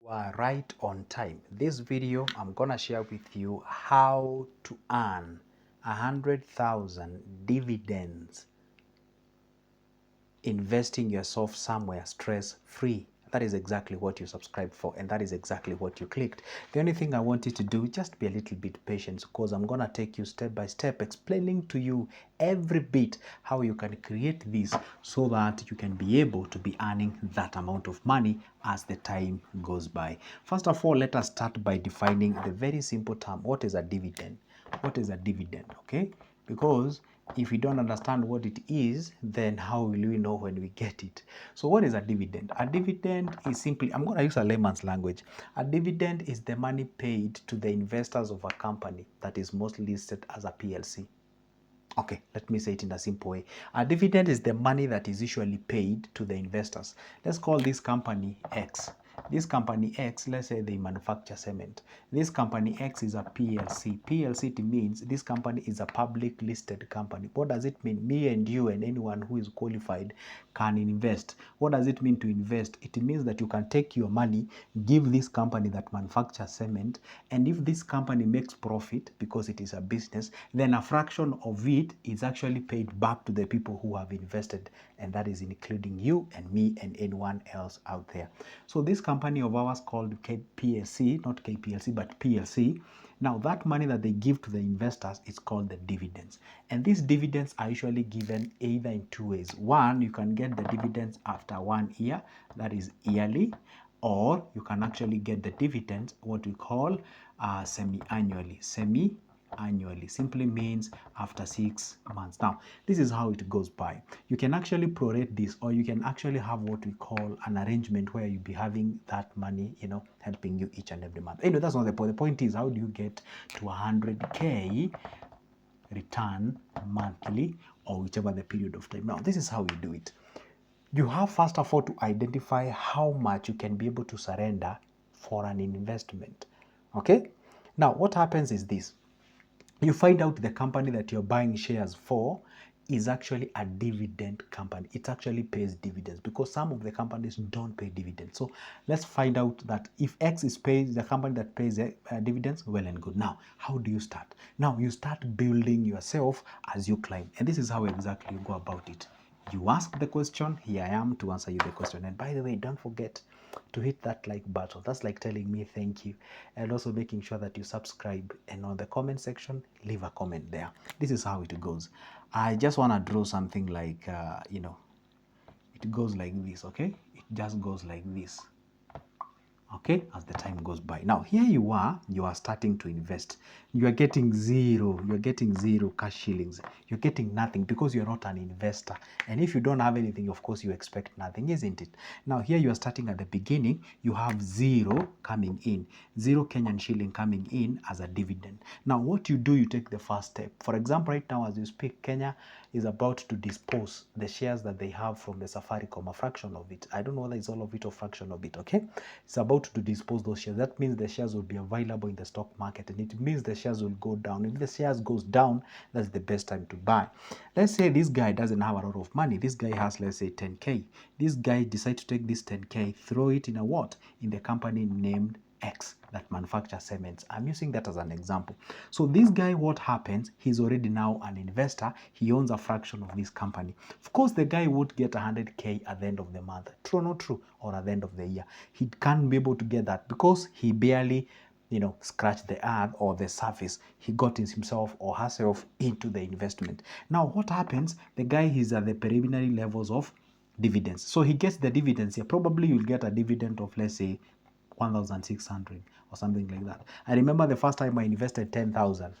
Are right on time. This video I'm gonna share with you how to earn 100,000 dividends investing yourself somewhere stress-free. That is exactly what you subscribed for, and that is exactly what you clicked. The only thing I want you to do is just be a little bit patient, because I'm gonna take you step by step, explaining to you every bit how you can create this so that you can be able to be earning that amount of money as the time goes by. First of all, let us start by defining the very simple term. What is a dividend? What is a dividend? Okay, because if we don't understand what it is, then how will we know when we get it? So what is a dividend? A dividend is simply, I'm going to use a layman's language. A dividend is the money paid to the investors of a company that is mostly listed as a PLC. Okay, let me say it in a simple way. A dividend is the money that is usually paid to the investors. Let's call this company X. This company X, let's say they manufacture cement. This company X is a PLC. PLC means this company is a public listed company. What does it mean? Me and you and anyone who is qualified can invest. What does it mean to invest? It means that you can take your money, give this company that manufactures cement, and if this company makes profit because it is a business, then a fraction of it is actually paid back to the people who have invested, and that is including you and me and anyone else out there. So this company of ours called PLC, not KPLC, but PLC, now that money that they give to the investors is called the dividends. And these dividends are usually given either in two ways. One, you can get the dividends after 1 year, that is yearly, or you can actually get the dividends, what we call semi-annually. Semi-annually simply means after 6 months. Now, this is how it goes by. You can actually prorate this, or you can actually have what we call an arrangement where you'll be having that money, helping you each and every month. Anyway, that's not the point. The point is, how do you get to 100K return monthly, or whichever the period of time? Now, this is how you do it. You have first of all to identify how much you can be able to surrender for an investment. Okay? Now, what happens is this. You find out the company that you're buying shares for is actually a dividend company. It actually pays dividends, because some of the companies don't pay dividends. So let's find out that if X is paid, the company that pays dividends, well and good. Now, how do you start? Now, you start building yourself as you climb. And this is how exactly you go about it. You ask the question, here I am to answer you the question. And by the way, don't forget to hit that like button. That's like telling me thank you, and also making sure that you subscribe, and on the comment section leave a comment there. This is how it goes. I just want to draw something like it goes like this. Okay, it just goes like this. Okay, as the time goes by. Now here you are starting to invest. You are getting zero cash shillings. You're getting nothing because you're not an investor. And if you don't have anything, of course you expect nothing, isn't it? Now here you are starting at the beginning. You have zero coming in, 0 Kenyan shilling coming in as a dividend. Now what you do, you take the first step. For example, right now as you speak, Kenya is about to dispose the shares that they have from the Safaricom, a fraction of it. I don't know whether it's all of it or fraction of it, okay? It's about to dispose those shares. That means the shares will be available in the stock market, and it means the shares will go down. If the shares goes down, that's the best time to buy. Let's say this guy doesn't have a lot of money. This guy has, let's say, 10K. This guy decides to take this 10K, throw it in a what? In the company named X that manufactures cements. I'm using that as an example. So this guy, what happens? He's already now an investor. He owns a fraction of this company. Of course, the guy would get 100K at the end of the month. True or not true? Or at the end of the year. He can't be able to get that because he barely scratch the earth or the surface. He got himself or herself into the investment. Now, what happens? The guy is at the preliminary levels of dividends. So he gets the dividends here. Probably you'll get a dividend of, let's say, 1,600 or something like that. I remember the first time I invested 10,000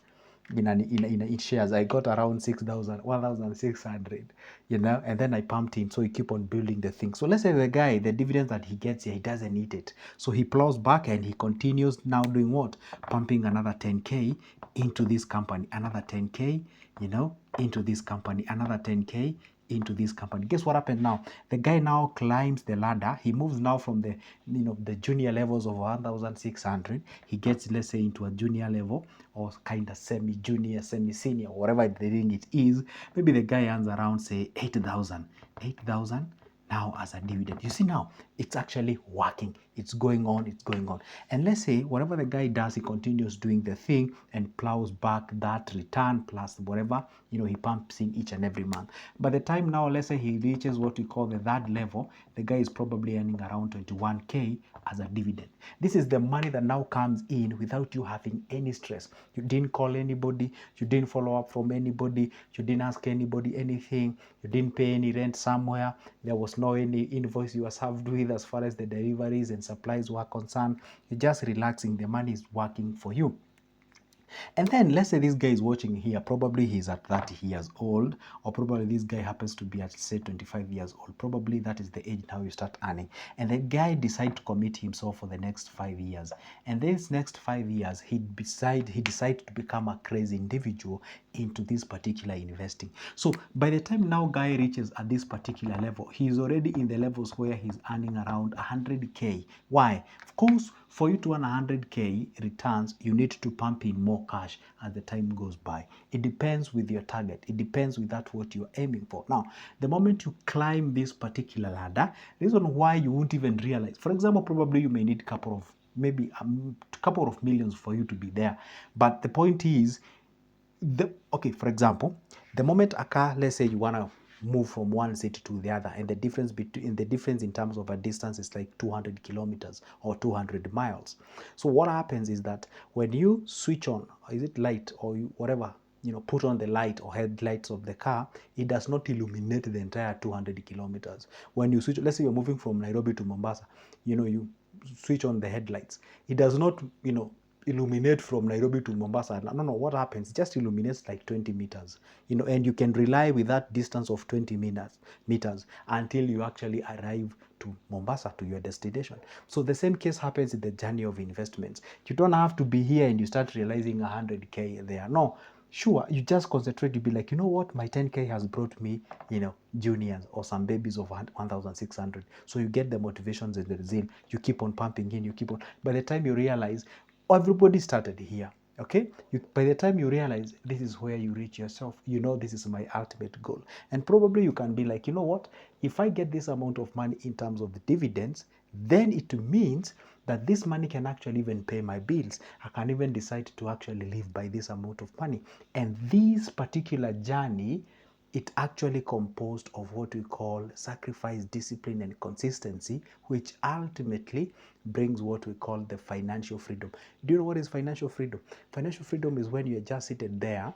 in shares, I got around 6,000, 1,600, and then I pumped in. So he keep on building the thing. So let's say the guy, the dividends that he gets here, he doesn't need it. So he plows back and he continues now doing what? Pumping another 10K into this company, another 10K, into this company, another 10K into this company. Guess what happened now? The guy now climbs the ladder. He moves now from the the junior levels of 1,600. He gets, let's say, into a junior level, or kind of semi-junior, semi-senior, whatever the thing it is. Maybe the guy earns around, say, 8,000 now as a dividend. You see now, it's actually working. It's going on, it's going on. And let's say whatever the guy does, he continues doing the thing and plows back that return plus whatever, he pumps in each and every month. By the time now, let's say he reaches what we call the third level, the guy is probably earning around 21K as a dividend. This is the money that now comes in without you having any stress. You didn't call anybody, you didn't follow up from anybody, you didn't ask anybody anything, you didn't pay any rent somewhere, there was no any invoice you were served with as far as the deliveries and supplies were concerned. You're just relaxing, the money is working for you. And then let's say this guy is watching here, probably he's at 30 years old, or probably this guy happens to be at say 25 years old. Probably that is the age now you start earning. And the guy decides to commit himself for the next 5 years. And this next 5 years, he decided to become a crazy individual into this particular investing. So by the time now guy reaches at this particular level, he's already in the levels where he's earning around 100K. Why? Of course, for you to earn 100K returns, you need to pump in more cash as the time goes by. It depends with your target. It depends with that what you're aiming for. Now, the moment you climb this particular ladder, the reason why you won't even realize, for example, probably you may need maybe a couple of millions for you to be there. But the point is, for example, the moment a car, let's say you want to move from one city to the other, and the difference in terms of a distance is like 200 kilometers or 200 miles. So what happens is that when you switch on, is it light or whatever, put on the light or headlights of the car, it does not illuminate the entire 200 kilometers. When you switch, let's say you're moving from Nairobi to Mombasa, you switch on the headlights. It does not, illuminate from Nairobi to Mombasa. No, what happens? It just illuminates like 20 meters, and you can rely with that distance of 20 meters until you actually arrive to Mombasa, to your destination. So the same case happens in the journey of investments. You don't have to be here and you start realizing 100K there. No, sure, you just concentrate, you be like, you know what, my 10K has brought me, juniors or some babies of 1,600. So you get the motivations and the zeal, you keep on pumping in, by the time you realize, everybody started here, okay? By the time you realize this is where you reach yourself, this is my ultimate goal. And probably you can be like, you know what, if I get this amount of money in terms of the dividends, then it means that this money can actually even pay my bills. I can even decide to actually live by this amount of money. And this particular journey, it actually composed of what we call sacrifice, discipline, and consistency, which ultimately brings what we call the financial freedom. Do you know what is financial freedom? Financial freedom is when you're just seated there,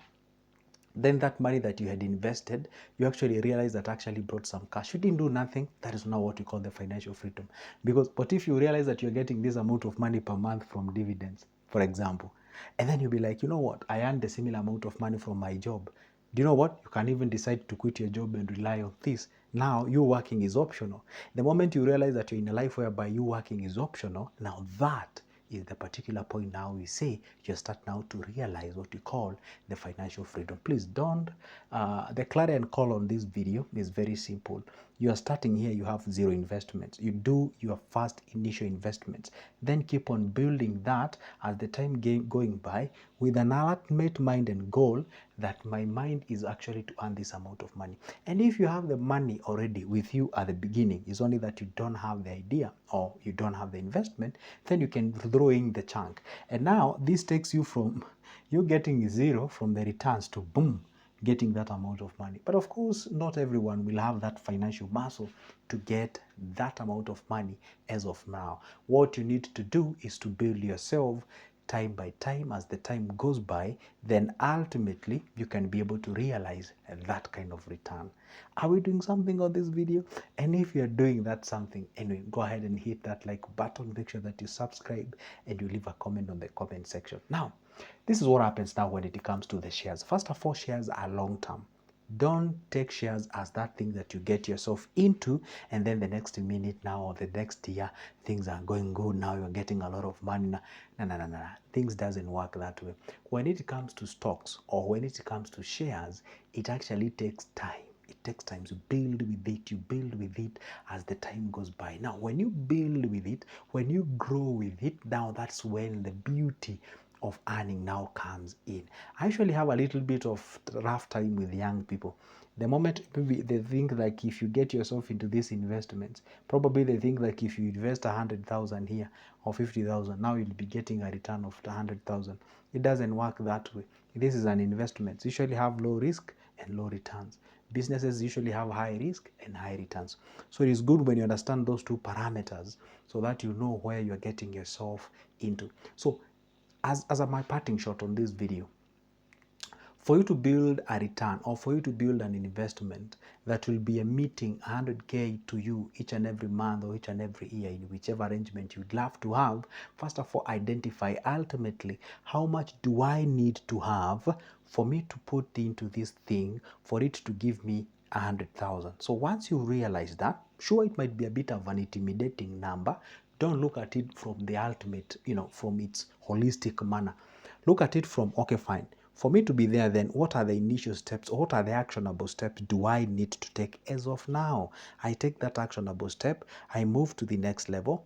then that money that you had invested, you actually realize that actually brought some cash. You didn't do nothing. That is not what we call the financial freedom. But if you realize that you're getting this amount of money per month from dividends, for example, and then you'll be like, you know what, I earned a similar amount of money from my job. Do you know what? You can even decide to quit your job and rely on this. Now, you working is optional. The moment you realize that you're in a life whereby you working is optional, now that is the particular point now we say you start now to realize what you call the financial freedom. Please don't, the clarion call on this video is very simple. You are starting here, you have zero investments. You do your first initial investments, then keep on building that as the time going by with an ultimate mind and goal that my mind is actually to earn this amount of money. And if you have the money already with you at the beginning, it's only that you don't have the idea or you don't have the investment, then you can throw in the chunk. And now this takes you from you getting zero from the returns to boom, getting that amount of money. But of course, not everyone will have that financial muscle to get that amount of money as of now. What you need to do is to build yourself time by time. As the time goes by, then ultimately you can be able to realize that kind of return. Are we doing something on this video? And if you're doing that something, anyway, go ahead and hit that like button. Make sure that you subscribe and you leave a comment on the comment section. Now, this is what happens now when it comes to the shares. First of all, shares are long term. Don't take shares as that thing that you get yourself into and then the next minute now or the next year things are going good, now you're getting a lot of money. No. Things doesn't work that way. When it comes to stocks or when it comes to shares, it actually takes time. It takes time to build with it. You build with it as the time goes by. Now, when you build with it, when you grow with it, now that's when the beauty of earning now comes in. I actually have a little bit of rough time with young people The moment maybe they think like if you get yourself into these investments, probably they think like if you invest 100,000 here or 50,000, now you'll be getting a return of 100,000. It doesn't work that way. This is an investment. It's usually have low risk and low returns. Businesses usually have high risk and high returns. So it is good when you understand those two parameters so that you know where you're getting yourself into. So as my parting shot on this video, for you to build a return or for you to build an investment that will be emitting 100K to you each and every month or each and every year in whichever arrangement you'd love to have, first of all, identify ultimately how much do I need to have for me to put into this thing for it to give me 100,000. So once you realize that, sure, it might be a bit of an intimidating number. Don't look at it from the ultimate, from its holistic manner. Look at it from, okay, fine. For me to be there, then what are the initial steps or what are the actionable steps do I need to take as of now? I take that actionable step, I move to the next level,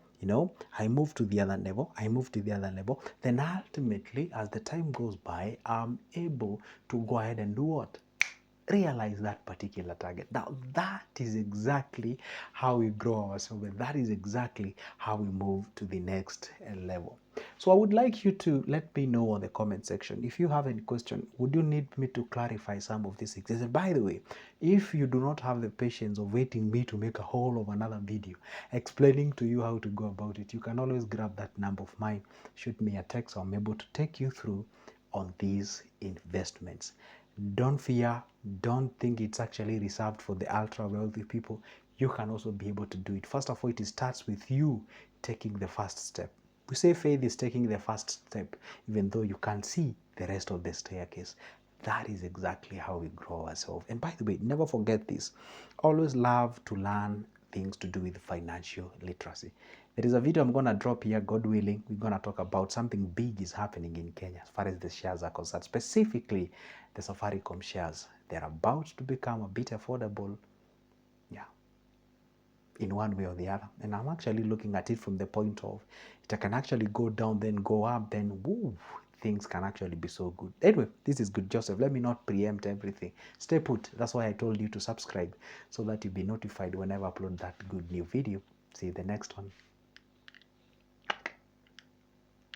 I move to the other level, I move to the other level. Then ultimately, as the time goes by, I'm able to go ahead and do what? Realize that particular target. Now, that is exactly how we grow ourselves, and that is exactly how we move to the next level. So I would like you to let me know on the comment section if you have any question. Would you need me to clarify some of these things? And by the way, if you do not have the patience of waiting me to make a whole of another video explaining to you how to go about it, you can always grab that number of mine, shoot me a text, I'm able to take you through on these investments. Don't fear, don't think it's actually reserved for the ultra wealthy people. You can also be able to do it. First of all, it starts with you taking the first step. We say faith is taking the first step, even though you can't see the rest of the staircase. That is exactly how we grow ourselves. And by the way, never forget this. Always love to learn things to do with financial literacy. There is a video I'm going to drop here, God willing. We're going to talk about something big is happening in Kenya as far as the shares are concerned, specifically the Safaricom shares. They're about to become a bit affordable, in one way or the other. And I'm actually looking at it from the point of it can actually go down, then go up, then woo, things can actually be so good. Anyway, this is Good Joseph. Let me not preempt everything. Stay put. That's why I told you to subscribe so that you'll be notified whenever I upload that good new video. See you the next one.